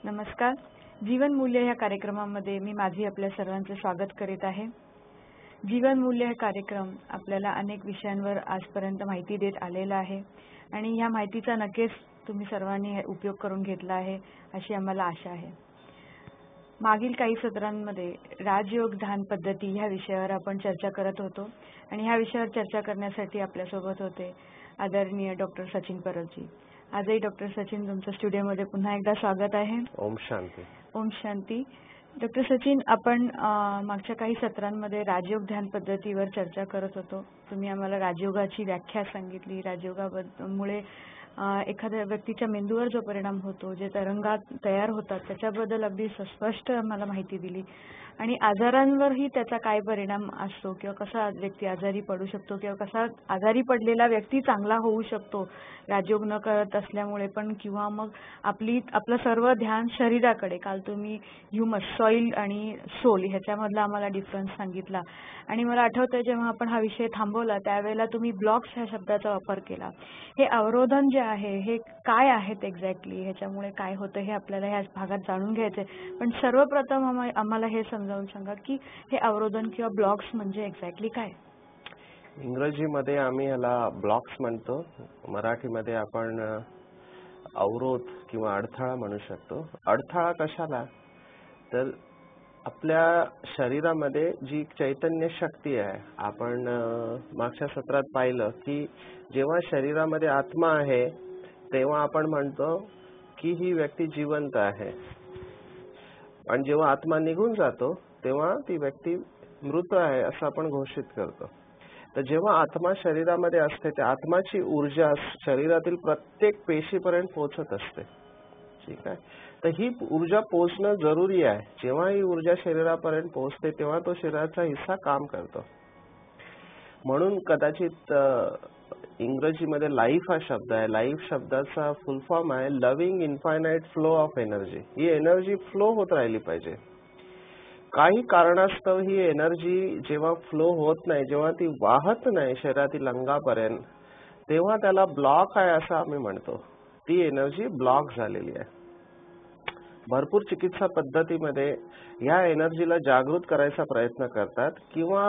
नमस्कार. जीवन मूल्य या कार्यक्रमामध्ये मी माझी आपल्या सर्वांचे स्वागत करीत आहे. जीवन मूल्य हा कार्यक्रम आपल्याला अनेक विषयांवर आजपर्यंत माहिती देत आलेला आहे आणि या माहितीचा नक्कीच तुम्ही सर्वांनी उपयोग करून घेतला आहे अशी आम्हाला आशा आहे. मागील काही सत्रांमध्ये राजयोग ध्यान पद्धती ह्या विषयावर आपण चर्चा करत होतो आणि ह्या विषयावर चर्चा करण्यासाठी आपल्यासोबत होते आदरणीय डॉक्टर सचिन परबजी. आजही डॉक्टर सचिन तुमच्या स्टुडिओमध्ये पुन्हा एकदा स्वागत आहे. ओम शांती. ओम शांती. डॉक्टर सचिन, आपण मागच्या काही सत्रांमध्ये राजयोग ध्यान पद्धतीवर चर्चा करत होतो. तुम्ही आम्हाला राजयोगाची व्याख्या सांगितली. राजयोगामुळे एखाद्या व्यक्तीच्या मेंदूवर जो परिणाम होतो, जे तरंगात तयार होतात त्याच्याबद्दल अगदी स्पष्ट आम्हाला माहिती दिली आणि आजारांवरही त्याचा काय परिणाम असतो किंवा कसा व्यक्ती आजारी पडू शकतो किंवा कसा आजारी पडलेला व्यक्ती चांगला होऊ शकतो राजयोग न करत असल्यामुळे पण, किंवा मग आपलं सर्व ध्यान शरीराकडे. काल तुम्ही ह्युमस, सॉइल आणि सोल ह्याच्यामधला आम्हाला डिफरन्स सांगितला आणि मला आठवतंय जेव्हा आपण हा विषय थांबवला त्यावेळेला तुम्ही ब्लॉक्स ह्या शब्दाचा वापर केला. हे अवरोधन जे आहे हे काय आहेत एक्झॅक्टली, ह्याच्यामुळे काय होतं हे आपल्याला ह्या भागात जाणून घ्यायचंय. पण सर्वप्रथम आम्हाला हे समजावून सांगा की हे अवरोधन किंवा ब्लॉक्स म्हणजे एक्झॅक्टली काय. इंग्रजीमध्ये आम्ही ह्याला ब्लॉक्स म्हणतो, मराठीमध्ये आपण अवरोध किंवा अडथळा म्हणू शकतो. अडथळा कशाला, तर आपल्या शरीरामध्ये जी चैतन्य शक्ती आहे, आपण मागच्या सत्रात पाहिलं की जेव्हा शरीरामध्ये आत्मा आहे तेव्हा आपण म्हणतो की ही व्यक्ती जिवंत आहे, आणि जेव्हा आत्मा निघून जातो तेव्हा ती व्यक्ती मृत आहे असं आपण घोषित करतो. तर जेव्हा आत्मा शरीरामध्ये असते त्या आत्माची ऊर्जा शरीरातील प्रत्येक पेशीपर्यंत पोहोचत असते. ठीक आहे. तर ही ऊर्जा पोहोचणं जरुरी आहे. जेव्हा ही ऊर्जा शरीरापर्यंत पोहोचते तेव्हा तो शरीराचा हिस्सा काम करतो. म्हणून कदाचित इंग्रजीमध्ये लाईफ हा शब्द आहे. लाईफ शब्दाचा फुल फॉर्म आहे loving infinite flow of energy. ही एनर्जी फ्लो होत राहिली पाहिजे. काही कारणास्तव ही एनर्जी जेव्हा फ्लो होत नाही, जेव्हा ती वाहत नाही शरीरातील अंगापर्यंत, तेव्हा त्याला ब्लॉक आहे असं आम्ही म्हणतो. ती एनर्जी ब्लॉक झालेली आहे. भरपूर चिकित्सा पद्धतीमध्ये ह्या एनर्जीला जागृत करायचा प्रयत्न करतात किंवा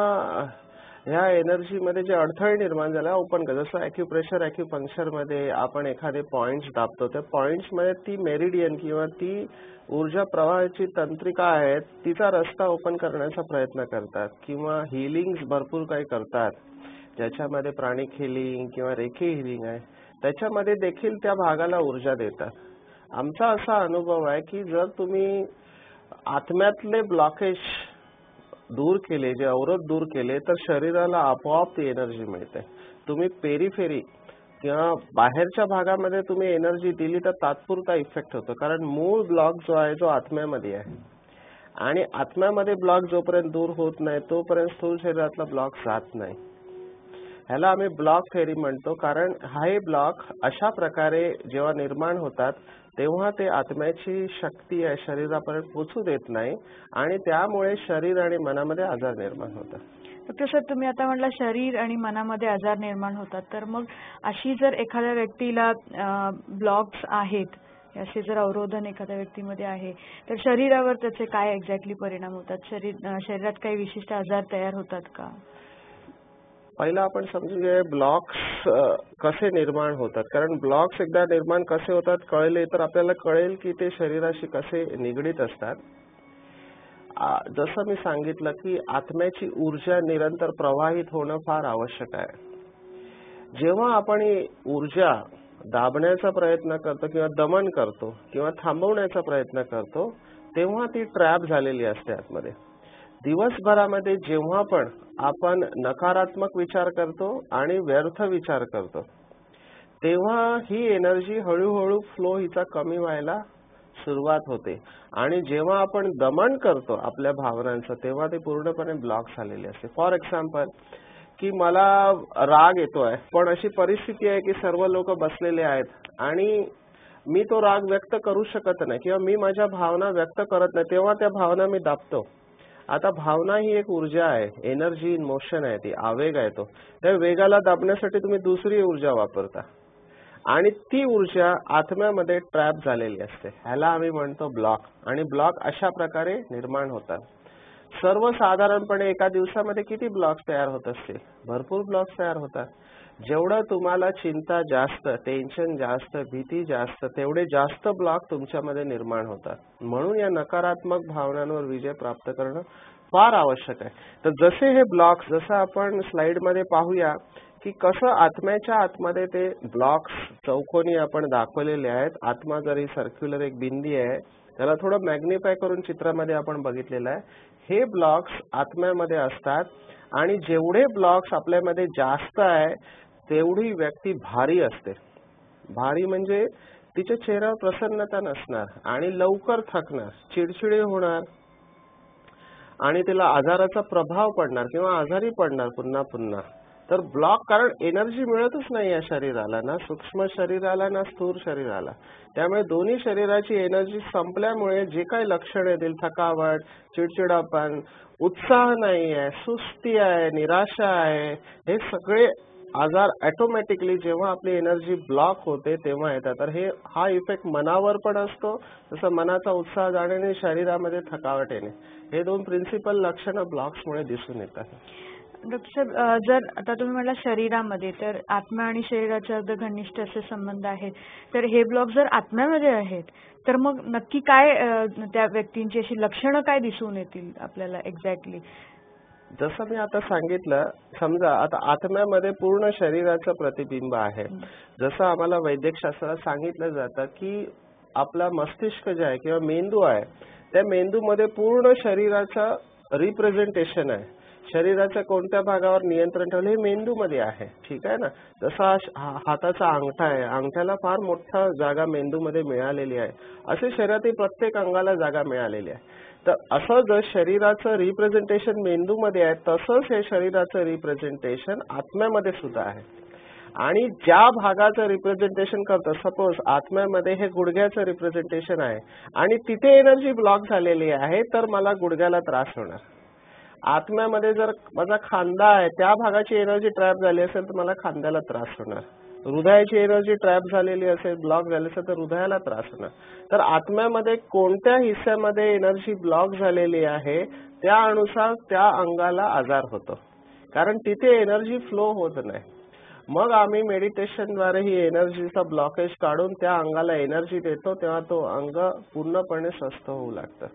ह्या एनर्जीमध्ये जे अडथळे निर्माण झाले ओपन कर. जसं ॲक्युप्रेशर, ॲक्युपंक्चरमध्ये आपण एखादे पॉइंट्स दाबतो, त्या पॉइंट्समध्ये ती मेरिडियन किंवा ती ऊर्जा प्रवाहाची तंत्रिका आहे तिचा रस्ता ओपन करण्याचा प्रयत्न करतात. किंवा हिलिंग्स भरपूर काही करतात ज्याच्यामध्ये प्राणिक हिलिंग किंवा रेखी हिलिंग आहे, त्याच्यामध्ये देखील त्या भागाला ऊर्जा देतात. आमचा असा अनुभव आहे की जर तुम्ही आत्म्यातले ब्लॉकेज दूर केले, जे अवरोध दूर केले, तर शरीराला आपोआप ती एनर्जी मिळते. तुम्ही पेरिफेरी किंवा बाहेरच्या भागामध्ये तुम्ही एनर्जी दिली तर तात्पुरता इफेक्ट होतो, कारण मूळ ब्लॉक जो आहे जो आत्म्यामध्ये आहे आणि आत्म्यामध्ये ब्लॉक जोपर्यंत दूर होत नाही तोपर्यंत स्थूल शरीरातला ब्लॉक जात नाही. ह्याला आम्ही ब्लॉक थेअरी म्हणतो, कारण हे ब्लॉक अशा प्रकारे जेव्हा निर्माण होतात तेव्हा ते आत्म्याची शक्ती आहे शरीरापर्यंत पोहोचू देत नाही आणि त्यामुळे शरीर आणि मनामध्ये आजार निर्माण होतात. डॉक्टर सर, तुम्ही आता म्हटलं शरीर आणि मनामध्ये आजार निर्माण होतात, तर मग अशी जर एखाद्या व्यक्तीला ब्लॉक्स आहेत, असे जर अवरोधन एखाद्या व्यक्तीमध्ये आहे, तर शरीरावर त्याचे काय एक्झॅक्टली परिणाम होतात? शरीरात काही विशिष्ट आजार तयार होतात का? पहिला आपण समजून घेऊया ब्लॉक्स कसे निर्माण होतात, कारण ब्लॉक्स एकदा निर्माण कसे होतात कळले तर आपल्याला कळेल की ते शरीराशी कसे निगडीत असतात. जसं मी सांगितलं की आत्म्याची ऊर्जा निरंतर प्रवाहित होणं फार आवश्यक आहे. जेव्हा आपण ही ऊर्जा दाबण्याचा प्रयत्न करतो किंवा दमन करतो किंवा थांबवण्याचा प्रयत्न करतो तेव्हा ती ट्रॅप झालेली असते आतमध्ये. दिवसभरामध्ये जेव्हा पण आपण नकारात्मक विचार करतो आणि व्यर्थ विचार करतो तेव्हा ही एनर्जी हळूहळू फ्लो हिचा कमी व्हायला सुरुवात होते आणि जेव्हा आपण दमन करतो आपल्या भावनांचं तेव्हा ते पूर्णपणे ब्लॉक झालेले असते. फॉर एक्झाम्पल की मला राग येतोय, पण अशी परिस्थिती आहे की सर्व लोक बसलेले आहेत आणि मी तो राग व्यक्त करू शकत नाही किंवा मी माझ्या भावना व्यक्त करत नाही, तेव्हा त्या भावना मी दाबतो. आता भावना ही एक ऊर्जा आहे, एनर्जी इन मोशन आहे, ती आवेग आहे. तो त्या वेगाला दाबण्यासाठी तुम्ही दुसरी ऊर्जा वापरता आणि ती ऊर्जा आत्म्यामध्ये ट्रॅप झालेली असते. ह्याला आम्ही म्हणतो ब्लॉक. आणि ब्लॉक अशा प्रकारे निर्माण होतात. सर्वसाधारणपणे एका दिवसामध्ये किती ब्लॉक्स तयार होत असतील? भरपूर ब्लॉक्स तयार होतात. जेवढं तुम्हाला चिंता जास्त, टेन्शन जास्त, भीती जास्त, तेवढे जास्त ब्लॉक तुमच्यामध्ये निर्माण होतात. म्हणून या नकारात्मक भावनांवर विजय प्राप्त करणं फार आवश्यक आहे. तर जसे हे ब्लॉक्स, जसं आपण स्लाइडमध्ये पाहूया की कसं आत्म्याच्या आतमध्ये ते ब्लॉक्स चौकोनी आपण दाखवलेले आहेत. आत्मा जरी सर्क्युलर एक बिंदी आहे, त्याला थोडं मॅग्निफाय करून चित्रामध्ये आपण बघितलेलं आहे. हे ब्लॉक्स आत्म्यामध्ये असतात आणि जेवढे ब्लॉक्स आपल्यामध्ये जास्त आहे तेवढी व्यक्ती भारी असते. भारी म्हणजे तिच्या चेहऱ्यावर प्रसन्नता नसणार आणि लवकर थकणार, चिडचिडी होणार आणि तिला आजाराचा प्रभाव पडणार किंवा आजारी पडणार पुन्हा पुन्हा. तर ब्लॉक, कारण एनर्जी मिळतच नाही या शरीराला, ना सूक्ष्म शरीराला ना स्थूल शरीराला. त्यामुळे दोन्ही शरीराची एनर्जी संपल्यामुळे जे काही लक्षण येतील, थकावट, चिडचिडापण, उत्साह नाही आहे, सुस्ती आहे, निराशा आहे, हे सगळे आजार ऑटोमॅटिकली जेव्हा आपली एनर्जी ब्लॉक होते तेव्हा येतात. तर हा इफेक्ट मनावर पण असतो. जसं मनाचा उत्साह जाणे, शरीरामध्ये थकावट येणे, हे दोन प्रिन्सिपल लक्षणं ब्लॉक्समुळे दिसून येतात. डॉक्टर साहेब, जर आता तुम्ही म्हटला शरीरामध्ये, तर आत्मा आणि शरीराचे अर्ध घनिष्ठ असे संबंध आहेत. तर हे ब्लॉक जर आत्म्यामध्ये आहेत तर मग नक्की काय त्या व्यक्तींची अशी लक्षणं काय दिसून येतील आपल्याला एक्झॅक्टली? जसं मी आता सांगितलं, समजा आता आत्म्यामध्ये पूर्ण शरीराचं प्रतिबिंब आहे. जसं आम्हाला वैद्यकशास्त्रात सांगितलं जातं की आपला मस्तिष्क जे आहे किंवा मेंदू आहे, त्या मेंदूमध्ये पूर्ण शरीराचं रिप्रेझेंटेशन आहे. शरीराच्या कोणत्या भागावर नियंत्रण ठेवलं हे मेंदूमध्ये आहे. ठीक आहे ना. जसा हाताचा अंगठा आहे, अंगठ्याला फार मोठा जागा मेंदूमध्ये मिळालेली आहे. असे शरीरातील प्रत्येक अंगाला जागा मिळालेली आहे. तर असं जर शरीराचं रिप्रेझेंटेशन मेंदूमध्ये आहे, तसंच हे शरीराचं रिप्रेझेंटेशन आत्म्यामध्ये सुद्धा आहे. आणि ज्या भागाचं रिप्रेझेंटेशन करतं, सपोज आत्म्यामध्ये हे गुडघ्याचं रिप्रेझेंटेशन आहे आणि तिथे एनर्जी ब्लॉक झालेली आहे, तर मला गुडघ्याला त्रास होणार. आत्म्यामध्ये जर माझा खांदा आहे, त्या भागाची एनर्जी ट्रॅप झाली असेल तर मला खांद्याला त्रास होणार. हृदयाची एनर्जी ट्रॅप झालेली असेल, ब्लॉक झाली असेल तर हृदयाला त्रास होणार. तर आत्म्यामध्ये कोणत्या हिस्स्यामध्ये एनर्जी ब्लॉक झालेली आहे त्या अनुसार त्या अंगाला आजार होतो, कारण तिथे एनर्जी फ्लो होत नाही. मग आम्ही मेडिटेशनद्वारे ही एनर्जीचा ब्लॉकेज काढून त्या अंगाला एनर्जी देतो, तेव्हा तो अंग पूर्णपणे स्वस्थ होऊ लागतं.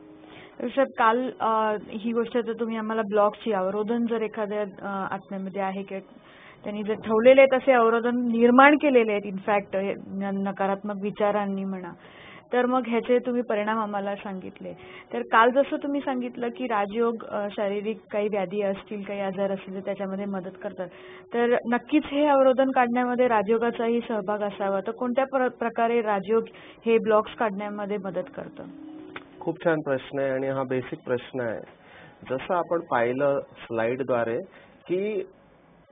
सर, काल ही गोष्ट तर तुम्ही आम्हाला ब्लॉकची, अवरोधन जर एखाद्या आत्म्यामध्ये आहे किंवा त्यांनी जर ठेवलेले तसे अवरोधन निर्माण केलेले आहेत इनफॅक्ट नकारात्मक विचारांनी म्हणा, तर मग ह्याचे तुम्ही परिणाम आम्हाला सांगितले. तर काल जसं तुम्ही सांगितलं की राजयोग शारीरिक काही व्याधी असतील, काही आजार असतील तर त्याच्यामध्ये मदत करतात. तर नक्कीच हे अवरोधन काढण्यामध्ये राजयोगाचाही सहभाग असावा. तर कोणत्या प्रकारे राजयोग हे ब्लॉक्स काढण्यामध्ये मदत करतं? खूप छान प्रश्न आहे आणि हा बेसिक प्रश्न आहे. जसं आपण पाहिलं स्लाइडद्वारे की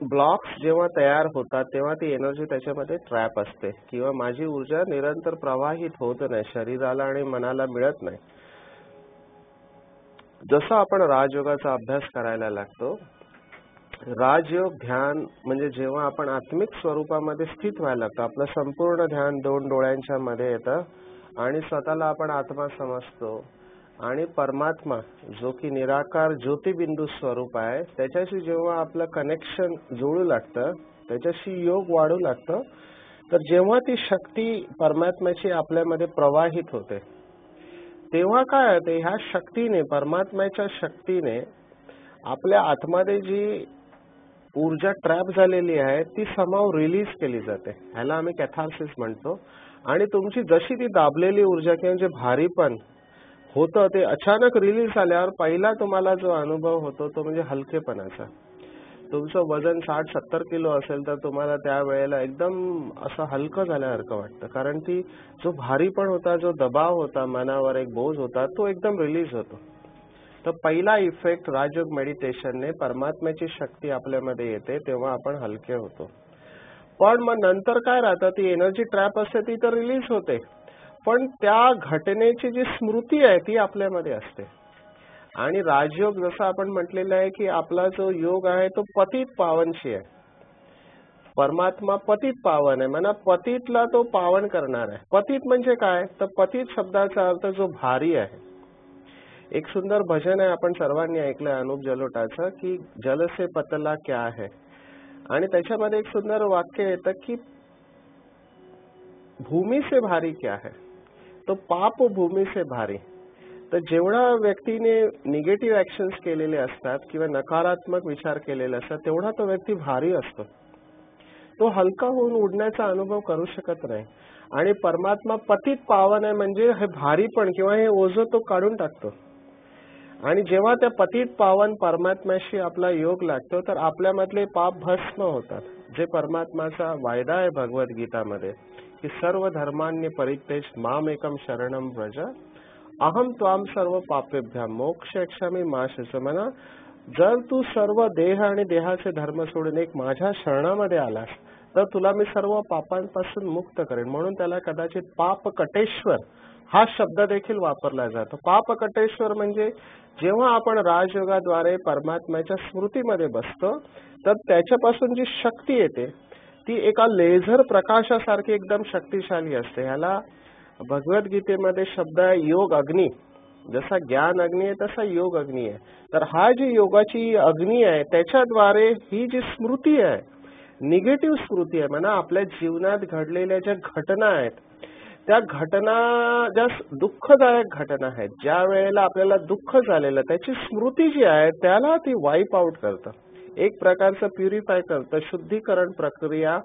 ब्लॉक्स जेव्हा तयार होतात तेव्हा ती एनर्जी त्याच्यामध्ये ट्रॅप असते किंवा माझी ऊर्जा निरंतर प्रवाहित होत नाही, शरीराला आणि मनाला मिळत नाही. जसं आपण राजयोगाचा अभ्यास करायला लागतो, राजयोग ध्यान म्हणजे जेव्हा आपण आत्मिक स्वरूपामध्ये स्थित व्हायला लागतो, आपलं संपूर्ण ध्यान दोन डोळ्यांच्या मध्ये येतं आणि स्वतःला आपण आत्मा समजतो आणि परमात्मा जो की निराकार ज्योतिबिंदू स्वरूप आहे त्याच्याशी जेव्हा आपलं कनेक्शन जुळू लागतं, त्याच्याशी योग वाढू लागतं, तर जेव्हा ती शक्ती परमात्म्याची आपल्यामध्ये प्रवाहित होते तेव्हा काय होते, ह्या शक्तीने, परमात्म्याच्या शक्तीने आपल्या आतमध्ये जी ऊर्जा ट्रॅप झालेली आहे ती समाव रिलीज केली जाते. ह्याला आम्ही कॅथार्सिस म्हणतो. आणि तुमची जशी ती दाबलेली ऊर्जा किंवा जे भारीपण होतं ते अचानक रिलीज झाल्यावर पहिला तुम्हाला जो अनुभव होतो तो म्हणजे हलकेपणाचा. तुमचं वजन 60-70 किलो असेल तर तुम्हाला त्यावेळेला एकदम असं हलकं झाल्यासारखं वाटतं, कारण ती जो भारीपण होता, जो दबाव होता, मनावर एक बोज होता, तो एकदम रिलीज होतो. तर पहिला इफेक्ट राजयोग मेडिटेशनने परमात्म्याची शक्ती आपल्यामध्ये येते तेव्हा आपण हलके होतो. पण मग नंतर काय राहतं, ती एनर्जी ट्रॅप असते ती तर रिलीज होते, पण त्या घटनेची जी स्मृती आहे ती आपल्यामध्ये असते. आणि राजयोग जसं आपण म्हटलेलं आहे की आपला जो योग आहे तो पतित पावनशी आहे. परमात्मा पतित पावन आहे, म्हणा पतितला तो पावन करणार आहे. पतित म्हणजे काय, तर पतित शब्दाचा अर्थ जो भारी आहे. एक सुंदर भजन आहे, आपण सर्वांनी ऐकलं अनुप जलोटाचं, की जल से पतला क्या है, आणि त्याच्यामध्ये एक सुंदर वाक्य येतं की भूमी से भारी क्या है, तो पाप भूमी से भारी. तर जेवढा व्यक्तीने निगेटिव्ह ऍक्शन्स केलेले असतात किंवा नकारात्मक विचार केलेले असतात तेवढा तो व्यक्ती भारी असतो. तो हलका होऊन उडण्याचा अनुभव करू शकत नाही. आणि परमात्मा पतित पावन आहे म्हणजे हे भारीपण किंवा हे ओझं तो काढून टाकतो. आणि जेव्हा त्या पतित पावन परमात्म्याशी आपला योग लागतो तर आपल्यामधले पाप भस्म होतात. जे परमात्माचा वायदा आहे भगवद्गीतामध्ये की सर्व धर्मान्य परित्यज माम एकम शरणम व्रज अहम त्वाम सर्व पापेभ्याम मोक्षयक्षामि मा शुच. म्हणा जर तू सर्व देह आणि देहाचे धर्म सोडून एक माझ्या शरणामध्ये आलास तर तुला मी सर्व पापांपासून मुक्त करेन. म्हणून त्याला कदाचित पापकटेश्वर हा शब्द देखील वापरला जातो. पापकटेश्वर म्हणजे जेव्हा आपण राजयोगाद्वारे परमात्म्याच्या स्मृतीमध्ये बसतो तर त्याच्यापासून जी शक्ती येते ती एका लेझर प्रकाशासारखी एकदम शक्तिशाली असते. ह्याला भगवद्गीतेमध्ये शब्द आहे योग अग्नी. जसा ज्ञान अग्नी आहे तसा योग अग्नी आहे. तर हा जी योगाची अग्नी आहे त्याच्याद्वारे ही जी स्मृती आहे, निगेटिव्ह स्मृती आहे म्हणा, आपल्या जीवनात घडलेल्या ज्या घटना आहेत त्या घटना ज्या दुःखदायक घटना आहेत, ज्या वेळेला आपल्याला दुःख झालेलं त्याची स्मृती जी आहे त्याला ती वाईप आउट करतं, एक प्रकारचं प्युरिफाय करतं. शुद्धीकरण प्रक्रिया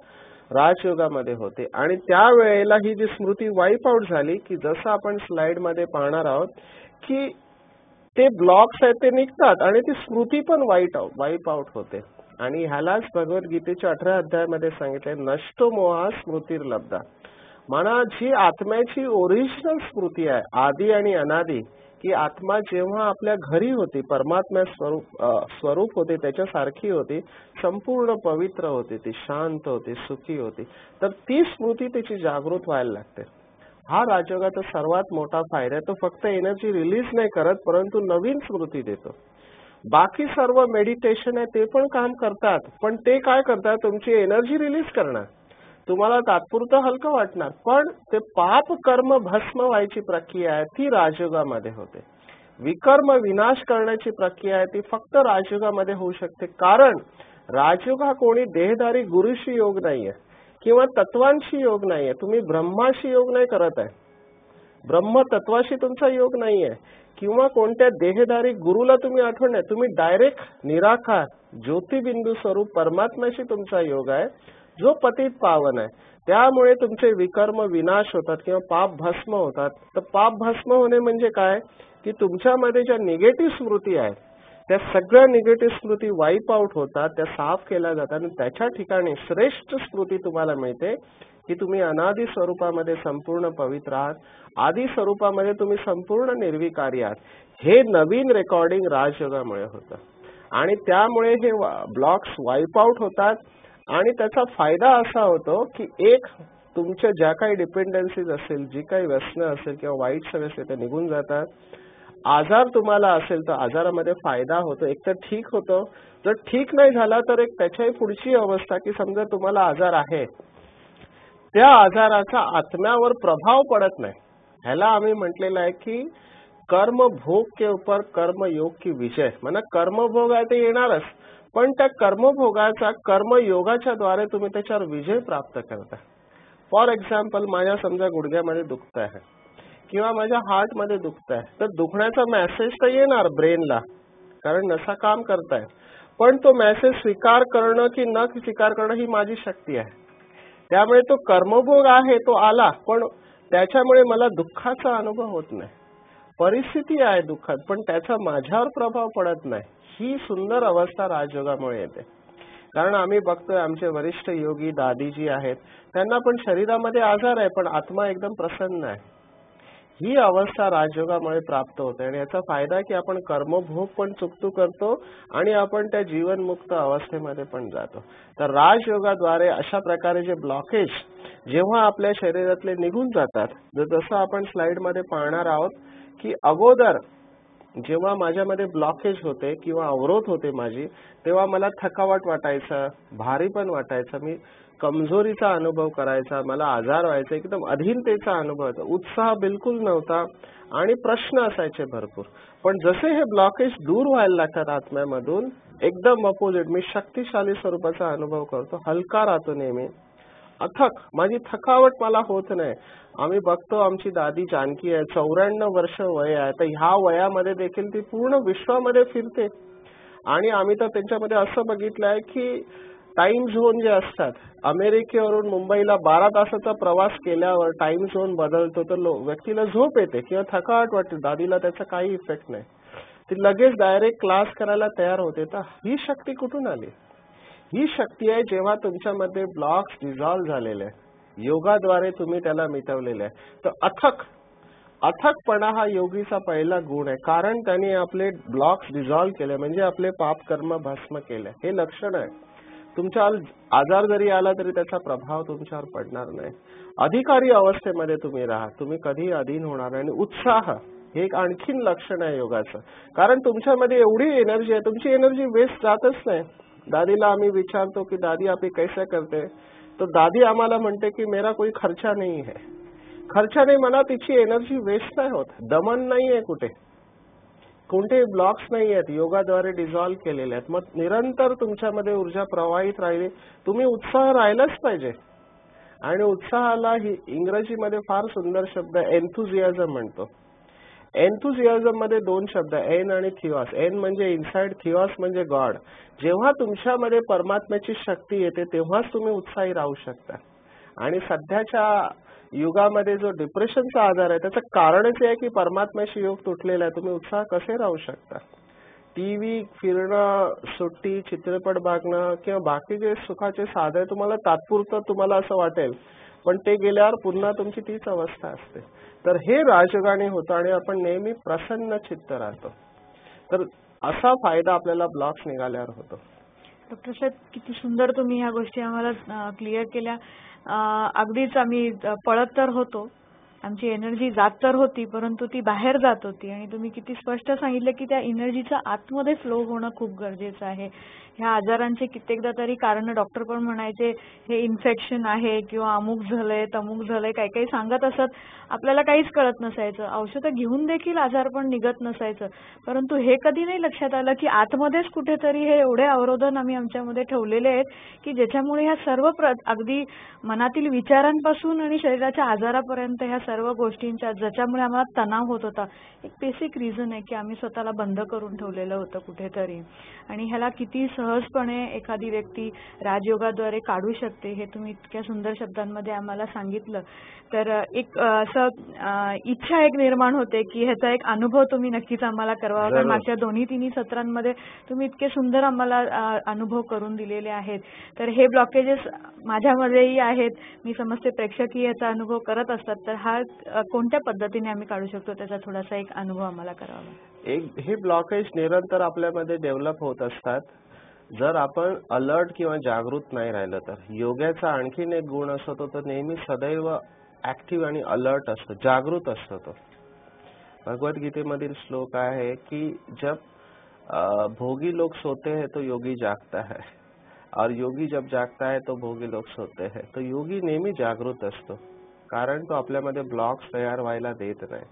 राजयोगामध्ये होते. आणि त्यावेळेला ही जी स्मृती वाईप आउट झाली की जसं आपण स्लाइड मध्ये पाहणार आहोत की ते ब्लॉक्स आहेत ते निघतात आणि ती स्मृती पण वाईप आउट होते. आणि ह्यालाच भगवद्गीतेच्या 18 अध्यायामध्ये सांगितले नष्टो मोहा स्मृतिर्लब्धा. म्हणा जी आत्म्याची ओरिजिनल स्मृती आहे आदी आणि अनादी, की आत्मा जेव्हा आपल्या घरी होती परमात्म्या स्वरूप होते त्याच्यासारखी होती, संपूर्ण पवित्र होती, ती शांत होती, सुखी होती, तर ती स्मृती त्याची जागृत व्हायला लागते. हा राजयोगाचा सर्वात मोठा फायदा आहे. तो फक्त एनर्जी रिलीज नाही करत परंतु नवीन स्मृती देतो. बाकी सर्व मेडिटेशन आहे ते पण काम करतात, पण ते काय करतात तुमची एनर्जी रिलीज करणार, तुम्हाला तात्पुरतं हलकं वाटणार, पण ते पाप कर्म भस्म व्हायची प्रक्रिया आहे ती राजयोगामध्ये होते. विकर्म विनाश करण्याची प्रक्रिया आहे ती फक्त राजयोगामध्ये होऊ शकते. कारण राजयोग हा कोणी देहधारी गुरुशी योग नाहीये किंवा तत्वांशी योग नाहीये. तुम्ही ब्रह्माशी योग नाही करत आहे, ब्रह्म तत्वाशी तुमचा योग नाहीये किंवा कोणत्या देहधारी गुरुला तुम्ही आठवण नाही, तुम्ही डायरेक्ट निराकार ज्योतिबिंदू स्वरूप परमात्म्याशी तुमचा योग आहे जो पतित पावन आहे. त्यामुळे तुमचे विकर्म विनाश होतात किंवा पाप भस्म होतात. तर पाप भस्म होणे म्हणजे काय की तुमच्यामध्ये ज्या निगेटिव्ह स्मृती आहेत त्या सगळ्या निगेटिव्ह स्मृती वाईप आउट होतात, त्या साफ केल्या जातात आणि त्याच्या ठिकाणी श्रेष्ठ स्मृती तुम्हाला मिळते की तुम्ही अनादी स्वरूपामध्ये संपूर्ण पवित्र आहात, आदी स्वरूपामध्ये तुम्ही संपूर्ण निर्विकारी आहात. हे नवीन रेकॉर्डिंग राजयोगामुळे होतं आणि त्यामुळे हे ब्लॉक्स वाईप आउट होतात. आणि त्याचा फायदा असा होतो की एक तुमच्या ज्या काही डिपेंडन्सीज असेल, जी काही व्यसनं असेल किंवा वाईट सवयी असेल ते निघून जातात. आजार तुम्हाला असेल तर आजारामध्ये फायदा होतो, एक तर ठीक होतो, जर ठीक नाही झाला तर एक त्याच्याही पुढची अवस्था की समजा तुम्हाला आजार आहे त्या आजाराचा आत्म्यावर प्रभाव पडत नाही. ह्याला आम्ही म्हटलेलं आहे की कर्म भोग के ऊपर कर्म योग की विजय. म्हणा कर्मभोग आहे ते येणारच, पण त्या कर्मभोगाचा कर्मयोगाच्या द्वारे तुम्ही त्याच्यावर विजय प्राप्त करता. फॉर एक्झाम्पल माझ्या समजा गुडघ्यामध्ये दुखत आहे किंवा माझ्या हार्टमध्ये दुखत आहे तर दुखण्याचा मेसेज तर येणार ब्रेनला कारण नसा काम करताय, पण तो मेसेज स्वीकार करणं की न स्वीकार करणं ही माझी शक्ती आहे. त्यामुळे तो कर्मभोग आहे तो आला पण त्याच्यामुळे मला दुःखाचा अनुभव होत नाही. परिस्थिती आहे दुःखात पण त्याचा माझ्यावर प्रभाव पडत नाही. ही सुंदर अवस्था राजयोगामुळे येते. कारण आम्ही बघतोय आमचे वरिष्ठ योगी दादीजी आहेत त्यांना पण शरीरामध्ये आजार आहे पण आत्मा एकदम प्रसन्न आहे. ही अवस्था राजयोगामुळे प्राप्त होते आणि याचा फायदा की आपण कर्मभोग पण चुकतो करतो आणि आपण त्या जीवनमुक्त अवस्थेमध्ये पण जातो. तर राजयोगाद्वारे अशा प्रकारे जे ब्लॉकेज जेव्हा आपल्या शरीरातले निघून जातात, जसं आपण स्लाइडमध्ये पाहणार आहोत की अगोदर जेव्हा माझ्यामध्ये ब्लॉकेज होते किंवा अवरोध होते माझी, तेव्हा मला थकावट वाटायचं, भारी पण वाटायचं, मी कमजोरीचा अनुभव करायचा, मला आजार व्हायचा, एकदम अधीनतेचा अनुभव होता, उत्साह बिलकुल नव्हता आणि प्रश्न असायचे भरपूर. पण जसे हे ब्लॉकेज दूर व्हायला लागतात आत्म्यामधून, एकदम अपोजिट मी शक्तिशाली स्वरूपाचा अनुभव करतो, हलका राहतो नेहमी, अथक, माझी थकावट मला होत नाही. आम्ही बघतो आमची दादी जानकी आहे, 94 वर्ष वय आहे, तर ह्या वयामध्ये देखील ती पूर्ण विश्वामध्ये फिरते. आणि आम्ही तर त्यांच्यामध्ये असं बघितलंय की टाइम झोन जे असतात, अमेरिकेवरून मुंबईला 12 तासाचा प्रवास केल्यावर टाइम झोन बदलतो तर व्यक्तीला झोप येते किंवा थकावट वाटते, दादीला त्याचा काही इफेक्ट नाही, ती लगेच डायरेक्ट क्लास करायला तयार होते. तर ही शक्ती कुठून आली? ही शक्ती आहे जेव्हा तुमच्यामध्ये ब्लॉक्स डिझॉल्व्ह झालेले आहे, योगाद्वारे तुम्ही त्याला मिटवलेले आहे. तर अथकपणा हा योगीचा पहिला गुण आहे, कारण त्यांनी आपले ब्लॉक्स डिझॉल्व्ह केले, म्हणजे आपले पाप कर्म भस्म केले. हे लक्षण आहे. तुमच्या आजार जरी आला तरी त्याचा प्रभाव तुमच्यावर पडणार नाही. अधिकारी अवस्थेमध्ये तुम्ही राहा, तुम्ही कधी अधीन होणार नाही. आणि उत्साह हे एक आणखीन लक्षण आहे योगाचं, कारण तुमच्यामध्ये एवढी एनर्जी आहे, तुमची एनर्जी वेस्ट जातच नाही. दादीला आम्ही विचारतो की दादी आप कैसे करते, तो दादी आम्हाला म्हणते की मेरा कोई खर्चा नाही है. खर्चा नाही म्हणा, तिची एनर्जी वेस्ट नाही होत, दमन नाहीये, कुठे कोणते ब्लॉक्स नाही आहेत, योगाद्वारे डिझॉल्व्ह केलेले आहेत. मग निरंतर तुमच्यामध्ये ऊर्जा प्रवाहित राहिली, तुम्ही उत्साह राहिलाच पाहिजे. आणि उत्साहाला ही इंग्रजीमध्ये फार सुंदर शब्द एन्थुझियाझम म्हणतो. एन्थुझियाझम मध्ये दोन शब्द एन आणि थिओस. एन म्हणजे इनसाइड, थिओस म्हणजे गॉड. जेव्हा तुमच्यामध्ये परमात्म्याची शक्ती येते तेव्हाच तुम्ही उत्साही राहू शकता. आणि सध्याच्या युगामध्ये जो डिप्रेशनचा आजार आहे त्याचं कारणच आहे की परमात्म्याशी योग तुटलेला आहे. तुम्ही उत्साह कसे राहू शकता? टीव्ही, फिरणं, सुट्टी, चित्रपट बघणं किंवा बाकीचे सुखाचे साधे तुम्हाला तात्पुरतं तुम्हाला असं वाटेल, पण ते गेल्यावर पुन्हा तुमची तीच अवस्था असते. तर हे राजयोगाने होतं आणि आपण नेहमी प्रसन्न चित्त राहतो. तर असा फायदा आपल्याला ब्लॉक्स निघाल्यावर होतो. डॉक्टर साहेब, किती सुंदर तुम्ही ह्या गोष्टी आम्हाला क्लिअर केल्या. अगदीच आम्ही पळत तर होतो, आमची एनर्जी जात तर होती, परंतु ती बाहेर जात होती. आणि तुम्ही किती स्पष्ट सांगितलं की त्या एनर्जीचा आतमध्ये फ्लो होणं खूप गरजेचं आहे. ह्या आजारांचे कित्येकदा तरी कारण डॉक्टर पण म्हणायचे हे इन्फेक्शन आहे किंवा अमुक झालंय तमुक झालंय, काही काही सांगत असत. आपल्याला काहीच कळत नसायचं, औषधं घेऊन देखील आजार पण निघत नसायचं. परंतु हे कधी नाही लक्षात आलं की आतमध्येच कुठेतरी हे एवढे अवरोधन आम्ही आमच्यामध्ये ठेवलेले आहेत की ज्याच्यामुळे ह्या सर्व अगदी मनातील विचारांपासून आणि शरीराच्या आजारापर्यंत ह्या सर्व गोष्टींच्या ज्याच्यामुळे आम्हाला तणाव होत होता, एक बेसिक रिझन आहे की आम्ही स्वतःला बंद करून ठेवलेलं होतं कुठेतरी. आणि ह्याला किती सहजपणे एखादी व्यक्ती राजयोगाद्वारे काढू शकते हे तुम्ही इतक्या सुंदर शब्दांमध्ये आम्हाला सांगितलं. तर एक असं इच्छा एक निर्माण होते की ह्याचा एक अनुभव तुम्ही नक्कीच आम्हाला करावा, कारण मागच्या तिन्ही सत्रांमध्ये तुम्ही इतके सुंदर आम्हाला अनुभव करून दिलेले आहेत. तर हे ब्लॉकेजेस माझ्यामध्येही आहेत, मी समजते प्रेक्षकही याचा अनुभव करत असतात. तर हा कोणत्या पद्धतीने आम्ही काढू शकतो त्याचा थोडासा एक अनुभव आम्हाला करावा. हे ब्लॉकेज निरंतर आपल्यामध्ये डेव्हलप होत असतात जर आपण अलर्ट किंवा जागृत नाही राहिलं तर. योगाचा आणखीन एक गुण असतो तो नेहमी सदैव ऍक्टिव्ह आणि अलर्ट असतो, जागृत असतो तो. भगवद्गीतेमधील श्लोक आहे की जब भोगी लोग सोते हैं तो योगी जागता है और योगी जब जागता है तो भोगी लोग सोते हैं. तो योगी नेहमी जागृत असतो, कारण तो आपल्यामध्ये ब्लॉक्स तयार व्हायला देत नाही.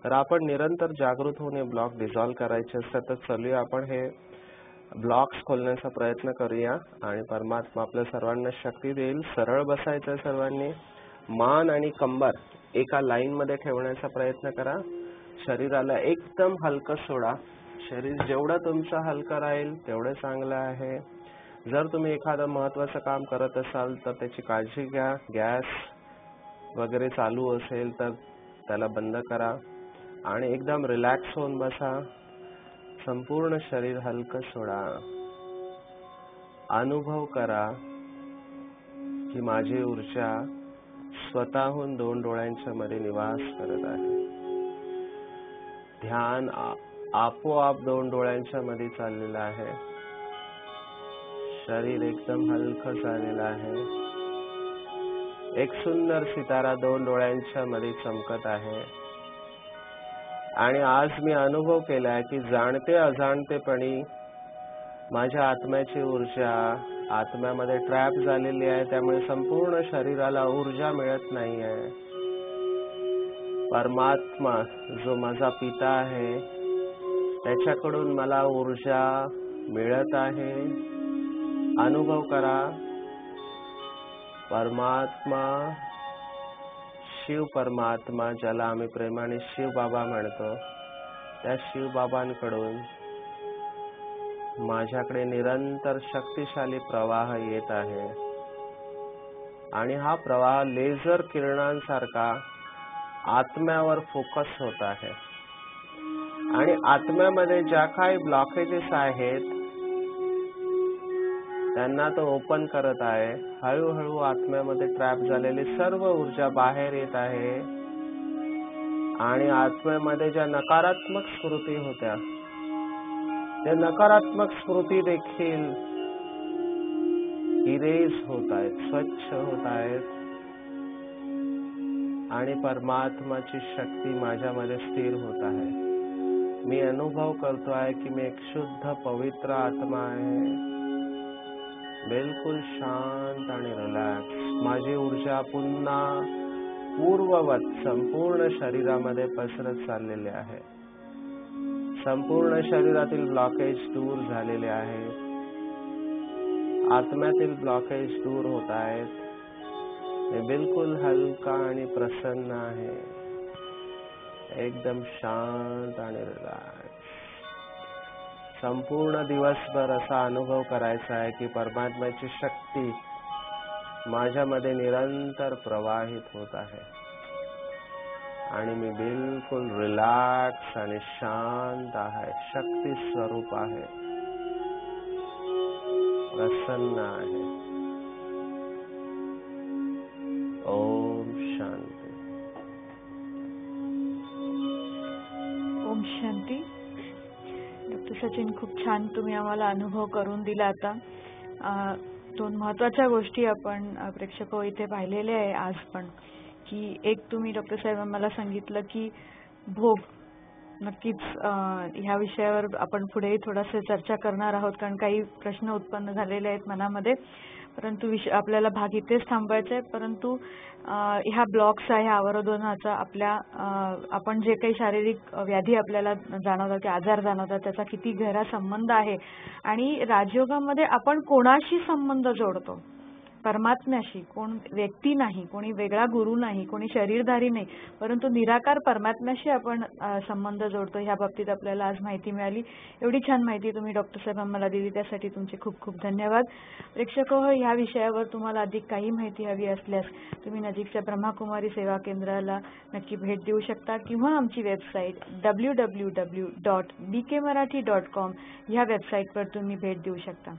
तर आपण निरंतर जागृत होऊन हे ब्लॉक डिझॉल्व्ह करायचे असतात. तर चलूया आपण हे ब्लॉक्स खोलण्याचा प्रयत्न करूया आणि परमात्मा आपल्या सर्वांना शक्ती देईल. सरळ बसायचं सर्वांनी, मान आणि कंबर एका लाईन मध्ये ठेवण्याचा प्रयत्न करा. शरीराला एकदम हलकं सोडा. शरीर जेवढं तुमचं हलकं राहील तेवढं चांगलं आहे. जर तुम्ही एखादं महत्वाचं काम करत असाल तर त्याची काळजी घ्या. गॅस वगैरे चालू असेल तर त्याला बंद करा आणि एकदम रिलॅक्स होऊन बसा. संपूर्ण शरीर हलकं सोडा. अनुभव करा की माझी ऊर्जा स्वतःहून दोन डोळ्यांच्या मध्ये निवास करत आहे. ध्यान आपोआप दोन डोळ्यांच्या मध्ये चाललेलं आहे. शरीर एकदम हलकं झालेलं आहे. एक सुंदर सितारा दोन डोळ्यांच्या मध्ये चमकत आहे. आणि आज मी अनुभव केलाय की जाणते अजाणतेपणी माझ्या आत्म्याची ऊर्जा आत्म्यामध्ये ट्रॅप झालेली आहे, त्यामुळे संपूर्ण शरीराला ऊर्जा मिळत नाही आहे. परमात्मा जो माझा पिता आहे त्याच्याकडून मला ऊर्जा मिळत आहे. अनुभव करा. परमात्मा, शिव परमात्मा, ज्याला आम्ही प्रेमाने शिव बाबा म्हणतो, त्या शिव बाबांकडून माझ्याकडे निरंतर शक्तिशाली प्रवाह येत आहे आणि हा प्रवाह लेझर किरणांसारखा आत्म्यावर फोकस होत आहे आणि आत्म्यामध्ये ज्या काही ब्लॉकेजेस आहेत त्यांना तो ओपन करत आहे. हळूहळू आत्म्यामध्ये ट्रॅप झालेली सर्व ऊर्जा बाहेर येत आहे आणि आत्म्यामध्ये ज्या नकारात्मक स्मृती होत्या त्या नकारात्मक स्मृती देखील इरेज होत आहेत, स्वच्छ होत आहेत आणि परमात्माची शक्ती माझ्यामध्ये स्थिर होत आहे. मी अनुभव करतो आहे की मी एक शुद्ध पवित्र आत्मा आहे, बिलकुल शांत आणि रिलॅक्स. माझी ऊर्जा पुन्हा पूर्ववत संपूर्ण शरीरामध्ये पसरत चाललेली आहे. संपूर्ण शरीरातील ब्लॉकेज दूर झालेले आहेत. आत्म्यातील ब्लॉकेज दूर होत आहेत. मी बिलकुल हलका आणि प्रसन्न आहे, एकदम शांत आणि रिलॅक्स. संपूर्ण दिवसभर असा अनुभव करायचा आहे की परमात्म्याची शक्ती माझ्यामध्ये निरंतर प्रवाहित होत आहे आणि मी बिलकुल रिलॅक्स आणि शांत आहे, शक्ती स्वरूप आहे, प्रसन्न आहे. ओम शांती. ओम शांती. डॉक्टर सचिन, खूप छान तुम्ही आम्हाला अनुभव करून दिला. आता दोन महत्त्वाच्या गोष्टी आपण प्रेक्षक इथे पाहिलेल्या आहे आज पण, की एक तुम्ही डॉक्टर साहेब आम्हाला सांगितलं की भोग नक्कीच ह्या विषयावर आपण पुढे थोडंसं चर्चा करणार आहोत, कारण काही प्रश्न उत्पन्न झालेले आहेत मनामध्ये, परंतु आपल्याला भाग इथेच थांबायचा आहे. परंतु ह्या ब्लॉक्स आहे, ह्या अवरोधनाचा आपल्या आपण जे काही शारीरिक व्याधी आपल्याला जाणवतात, ते आजार जाणवतात, त्याचा किती गहरा संबंध आहे आणि राजयोगामध्ये आपण कोणाशी संबंध जोडतो, परमात्म्याशी. कोण व्यक्ती नाही, कोणी वेगळा गुरु नाही, कोणी शरीरधारी नाही, परंतु निराकार परमात्म्याशी आपण संबंध जोडतो. ह्या बाबतीत आपल्याला आज माहिती मिळाली. एवढी छान माहिती तुम्ही डॉक्टर साहेब आम्हाला दिली, त्यासाठी तुमचे खूप खूप धन्यवाद. प्रेक्षक ह्या विषयावर तुम्हाला अधिक काही माहिती हवी असल्यास तुम्ही नजीकच्या ब्रह्माकुमारी सेवा केंद्राला नक्की भेट देऊ शकता किंवा आमची वेबसाईट www.bkmarathi.com ह्या वेबसाईटवर तुम्ही भेट देऊ शकता.